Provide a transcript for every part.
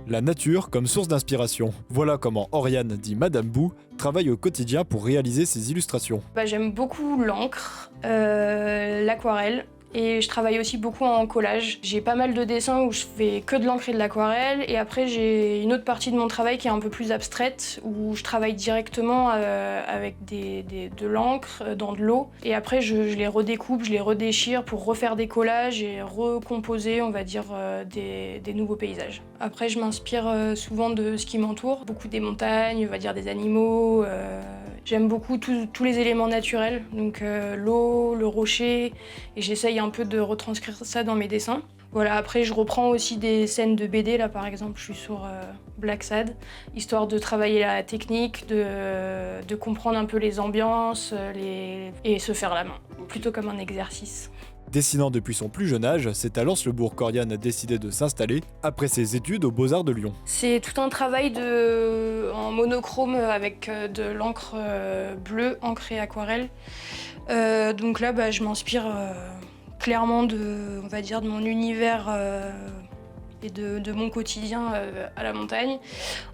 La nature comme source d'inspiration. Voilà comment Oriane, dit Madame Bou, travaille au quotidien pour réaliser ses illustrations. J'aime beaucoup l'encre, l'aquarelle. Et je travaille aussi beaucoup en collage. J'ai pas mal de dessins où je fais que de l'encre et de l'aquarelle. Et après, j'ai une autre partie de mon travail qui est un peu plus abstraite, où je travaille directement avec de l'encre dans de l'eau. Et après, je les redécoupe, je les redéchire pour refaire des collages et recomposer, on va dire, des nouveaux paysages. Après, je m'inspire souvent de ce qui m'entoure. Beaucoup des montagnes, on va dire des animaux. J'aime beaucoup tous les éléments naturels, donc l'eau, le rocher, et j'essaye un peu de retranscrire ça dans mes dessins. Voilà, après je reprends aussi des scènes de BD, là par exemple je suis sur Black Sad, histoire de travailler la technique, de comprendre un peu les ambiances et se faire la main, plutôt comme un exercice. Dessinant depuis son plus jeune âge, c'est à Lens-le-Bourg qu'Oriane a décidé de s'installer après ses études aux Beaux-Arts de Lyon. C'est tout un travail en monochrome avec de l'encre bleue, encre et aquarelle. Donc là, je m'inspire clairement on va dire, de mon univers et de mon quotidien à la montagne,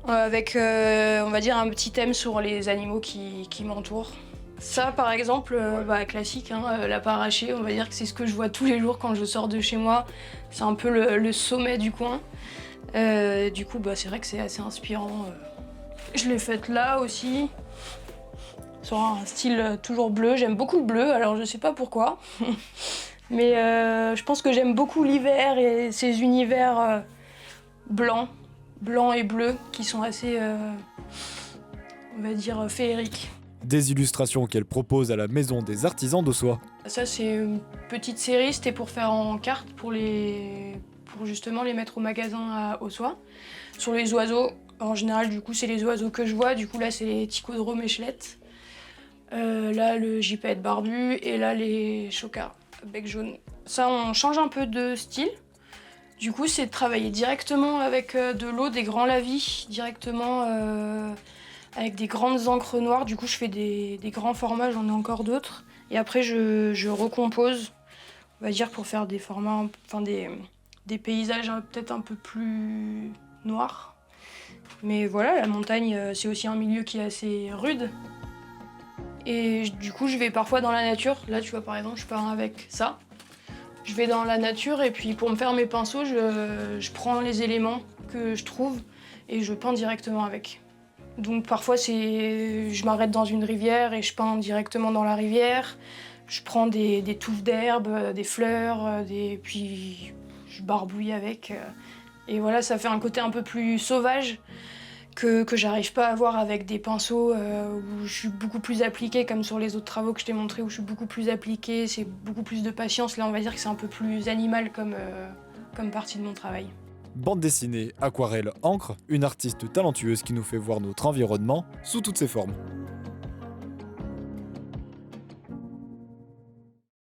avec, on va dire, un petit thème sur les animaux qui m'entourent. Ça, par exemple, classique, hein, lapin arraché, on va dire que c'est ce que je vois tous les jours quand je sors de chez moi. C'est un peu le sommet du coin. Du coup, c'est vrai que c'est assez inspirant. Je l'ai faite là aussi, sur un style toujours bleu. J'aime beaucoup le bleu, alors je sais pas pourquoi. Mais je pense que j'aime beaucoup l'hiver et ces univers blancs et bleus, qui sont assez, on va dire, féeriques. Des illustrations qu'elle propose à la Maison des Artisans d'Aussois. Ça, c'est une petite série, c'était pour faire en carte, pour justement les mettre au magasin à Aussois. Sur les oiseaux, en général, du coup, c'est les oiseaux que je vois. Du coup, là, c'est les ticodromes échelettes. Là, le gypaète barbu, et là, les chocards, bec jaune. Ça, on change un peu de style. Du coup, c'est de travailler directement avec de l'eau, des grands lavis, directement avec des grandes encres noires. Du coup, je fais des grands formats, j'en ai encore d'autres. Et après, je recompose, on va dire, pour faire des formats, enfin des paysages peut-être un peu plus noirs. Mais voilà, la montagne, c'est aussi un milieu qui est assez rude. Et du coup, je vais parfois dans la nature. Là, tu vois, par exemple, je pars avec ça. Je vais dans la nature et puis pour me faire mes pinceaux, je prends les éléments que je trouve et je peins directement avec. Donc parfois, je m'arrête dans une rivière et je peins directement dans la rivière. Je prends des touffes d'herbe, des fleurs, puis je barbouille avec. Et voilà, ça fait un côté un peu plus sauvage que j'arrive pas à avoir avec des pinceaux où je suis beaucoup plus appliquée, comme sur les autres travaux que je t'ai montrés, où je suis beaucoup plus appliquée, c'est beaucoup plus de patience. Là, on va dire que c'est un peu plus animal comme partie de mon travail. Bande dessinée, aquarelle, encre, une artiste talentueuse qui nous fait voir notre environnement sous toutes ses formes.